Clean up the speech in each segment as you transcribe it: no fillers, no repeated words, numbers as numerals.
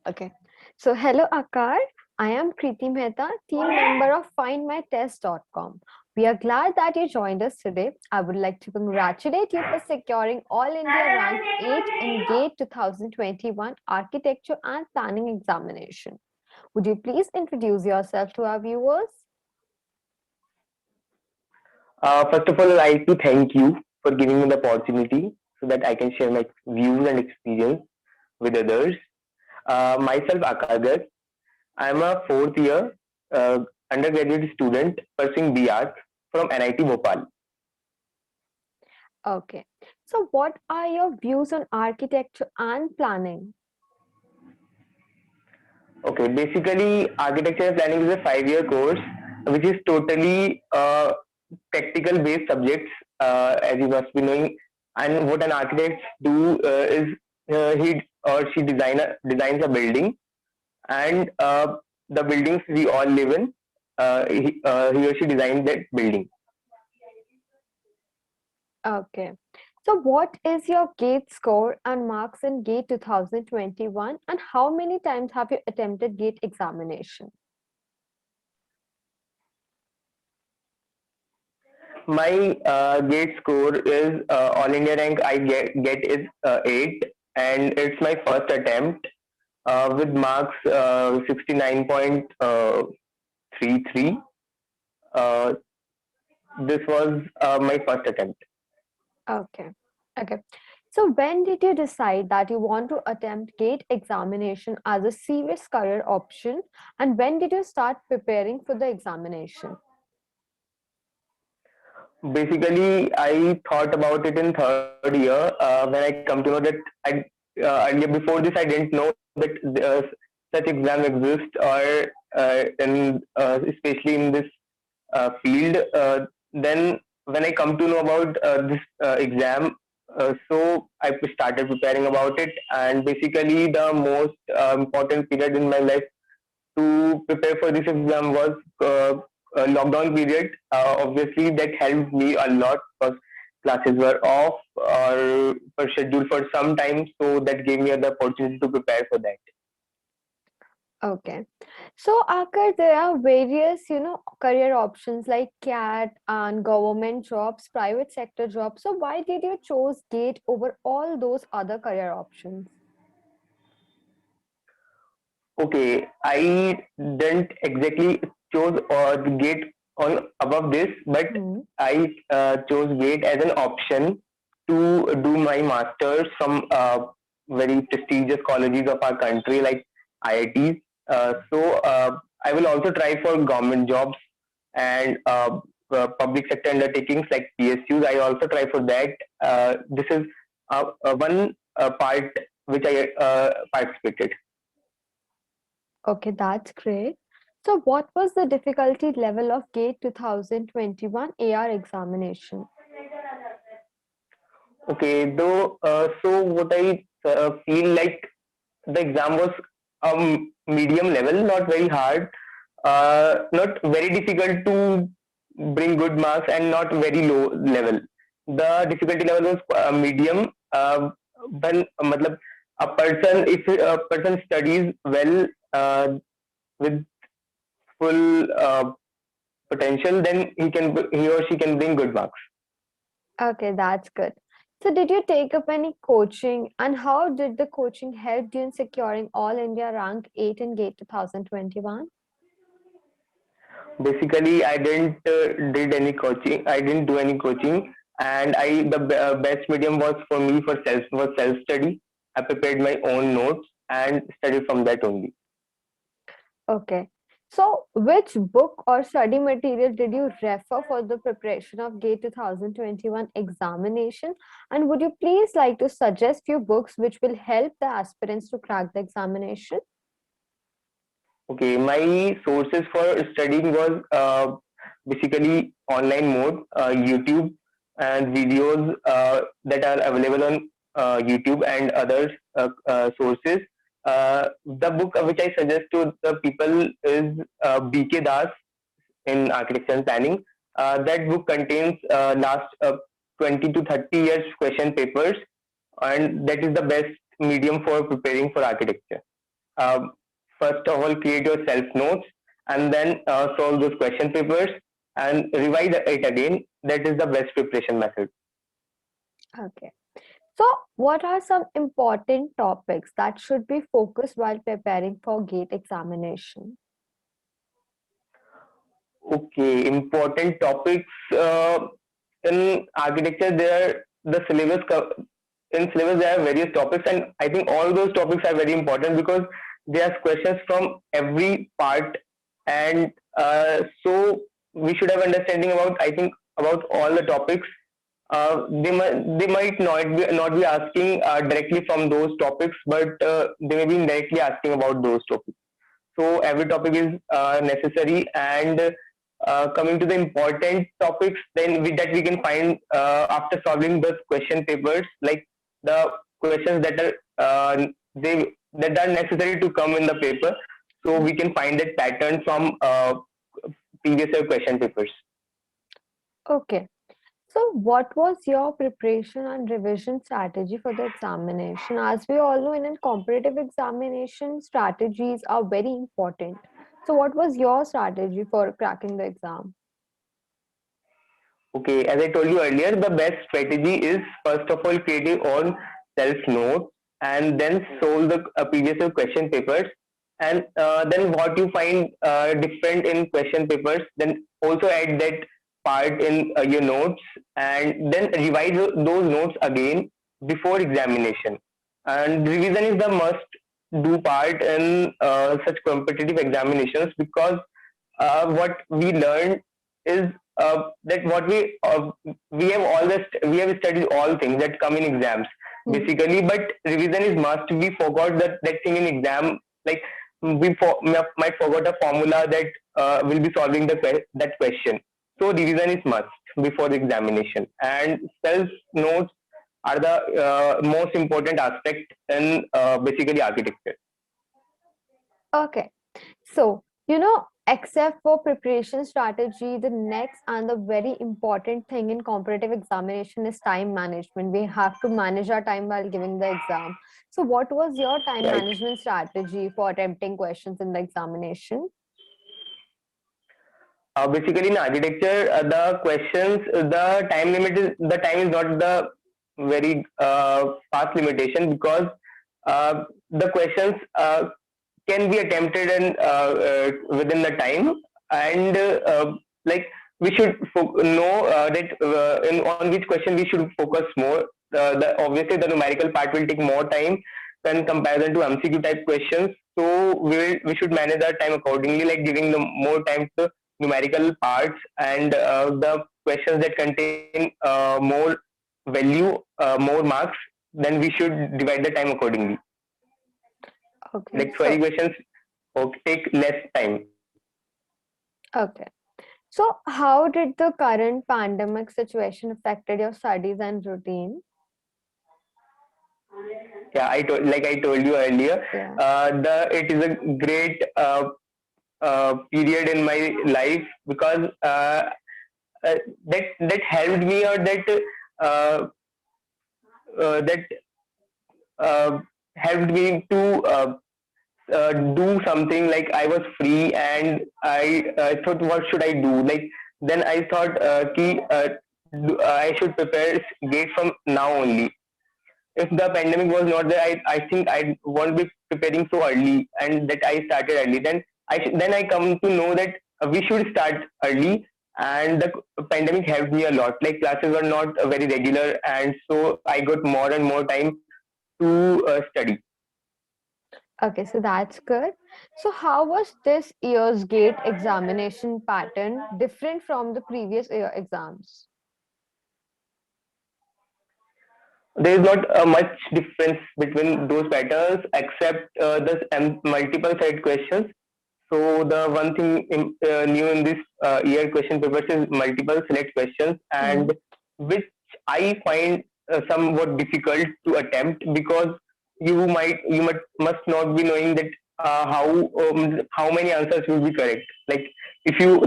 Okay. So, hello Akar. I am Kriti Mehta, team member of FindMyTest.com. We are glad that you joined us today. I would like to congratulate you for securing All India Rank 8 in GATE 2021 Architecture and Planning Examination. Would you please introduce yourself to our viewers? First of all, I'd like to thank you for giving me the opportunity so that I can share my views and experience with others. Myself, Akagar. I'm a fourth year undergraduate student pursuing B.Arch from NIT Bhopal. Okay. So, what are your views on architecture and planning? Okay, basically, architecture and planning is a 5 year course which is totally practical based subjects, as you must be knowing. And what an architect do is he or she designs a building, and the buildings we all live in, he or she designed that building. Okay. So, what is your GATE score and marks in GATE 2021, and how many times have you attempted GATE examination? My gate score is all India rank I get is 8, and it's my first attempt with marks 69.33. Uh, this was my first attempt. Okay. Okay. So, when did you decide that you want to attempt GATE examination as a serious career option, and when did you start preparing for the examination? Basically, I thought about it in third year when I come to know that earlier before this I didn't know that such exam exists, or especially in this field. Then when I come to know about this exam, so I started preparing about it, and basically the most important period in my life to prepare for this exam was a lockdown period. Obviously, that helped me a lot because classes were off or were scheduled for some time, so that gave me the opportunity to prepare for that. Okay. So, Akar, there are various, career options like CAT and government jobs, private sector jobs. So, why did you choose GATE over all those other career options? Okay, I didn't exactly chose the gate on above this, but Hmm. I chose gate as an option to do my masters from very prestigious colleges of our country like IITs. So I will also try for government jobs and public sector undertakings like PSUs. I also try for that. This is one part which I participated. Okay, that's great. So, what was the difficulty level of GATE 2021 AR examination? Okay, though, so what I feel like the exam was medium level, not very hard, not very difficult to bring good marks, and not very low level. The difficulty level was medium. When matlab, a person, if a person studies well with full potential, then he or she can bring good marks. Okay, that's good. So, did you take up any coaching, and how did the coaching help you in securing All India Rank 8 in GATE 2021? Basically, I didn't do any coaching, and best medium was for me for self study. I prepared my own notes and studied from that only. Okay. So, which book or study material did you refer for the preparation of GATE 2021 examination? And would you please like to suggest few books which will help the aspirants to crack the examination? Okay, my sources for studying was basically online mode, YouTube, and videos that are available on YouTube and other sources. The book which I suggest to the people is BK Das in Architecture and Planning. That book contains last 20 to 30 years question papers, and that is the best medium for preparing for architecture. um, first of all create your self notes and then solve those question papers and revise it again. That is the best preparation method. Okay. So, what are some important topics that should be focused while preparing for GATE examination? Okay, important topics in architecture. There are the syllabus in syllabus there are various topics, and I think all those topics are very important because they ask questions from every part, and so we should have understanding about, I think, about all the topics. They might not be asking directly from those topics, but they may be indirectly asking about those topics. So every topic is necessary, and coming to the important topics then that we can find after solving the question papers, like the questions that are they that are necessary to come in the paper, so we can find that pattern from previous year question papers. Okay. So, what was your preparation and revision strategy for the examination? As we all know, in a competitive examination, strategies are very important. So, what was your strategy for cracking the exam? Okay, as I told you earlier, the best strategy is first of all create your own self note and then solve the previous year question papers. And then what you find different in question papers, then also add that part in your notes and then revise those notes again before examination. And revision is the must do part in such competitive examinations because what we learned is that what we have studied all things that come in exams Hmm. basically, but revision is must. We forgot that thing in exam, like might forgot a formula that will be solving that question. So revision is must before the examination, and self notes are the most important aspect in basically architecture. Okay. So, except for preparation strategy, the next and the very important thing in competitive examination is time management. We have to manage our time while giving the exam. So, what was your time Right. management strategy for attempting questions in the examination? Basically, in architecture, the time is not the very fast limitation because the questions can be attempted in within the time, and like we should know that on which question we should focus more. Obviously the numerical part will take more time when comparison to MCQ type questions. So we should manage our time accordingly, like giving the more time to numerical parts and the questions that contain more value, more marks. Then we should divide the time accordingly. Okay. Like 20 questions take less time. Okay. So, how did the current pandemic situation affected your studies and routine? Yeah, I told you earlier, Yeah. the it is a great period in my life because that helped me, or uh, that uh, helped me to do something. Like I was free and I thought, what should I do? Like then I thought, I should prepare gate from now only. If the pandemic was not there, I think I won't be preparing so early, and that I started early. Then then I come to know that we should start early, and the pandemic helped me a lot. Like classes were not very regular, and so I got more and more time to study. Okay, so that's good. So, how was this year's GATE examination pattern different from the previous year exams? There is not much difference between those patterns except the multiple side questions. So the one thing new in this year question papers is multiple select questions, Hmm. and which I find somewhat difficult to attempt because you must not be knowing that how many answers will be correct. Like if you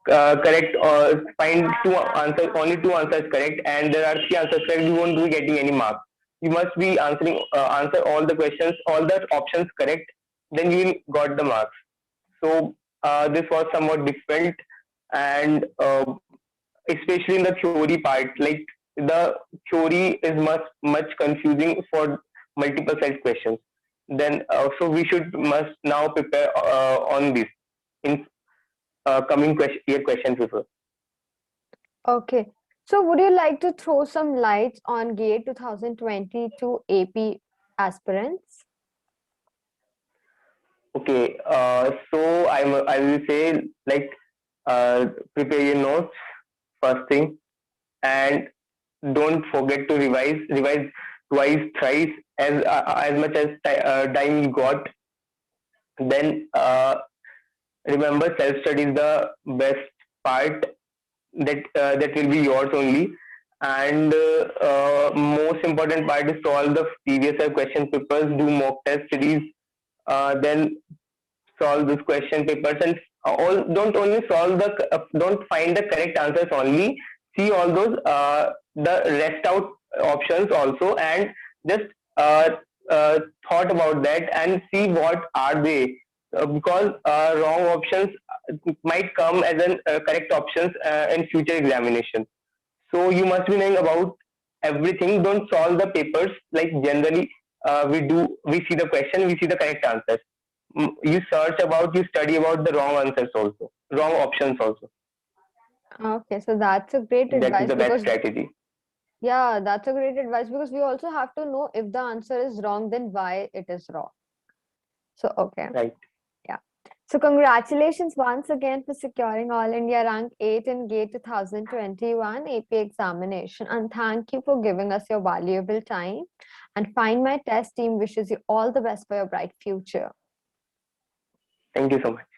correct or find two answers, only two answers correct, and there are three answers correct, you won't be getting any mark. You must be answer all the questions, all the options correct, then you got the marks. So this was somewhat different, and especially in the theory part, like the theory is much confusing for multiple set questions. Then so we should must now prepare on this in coming question paper. Okay. So would you like to throw some lights on GATE 2022 AP aspirants? Okay, so I will say like prepare your notes first thing, and don't forget to revise twice, thrice, as much as time you got. Then remember, self study is the best part, that will be yours only. And most important part is solve the previous year question papers, do mock test studies, then solve those question papers, and all, don't only solve the don't find the correct answers only, see all those the rest out options also, and just uh, thought about that and see what are they, because wrong options might come as an correct options in future examination. So you must be knowing about everything. Don't solve the papers like generally we see the question, we see the correct answers. You search about, you study about the wrong answers also, wrong options also. Okay, so that's a great That is advice the best because, strategy. yeah, that's a great advice because we also have to know if the answer is wrong, then why it is wrong. So, okay. Right. Yeah. So congratulations once again for securing All India Rank 8 in GATE 2021 AP examination. And thank you for giving us your valuable time. And Find My Test team wishes you all the best for your bright future. Thank you so much.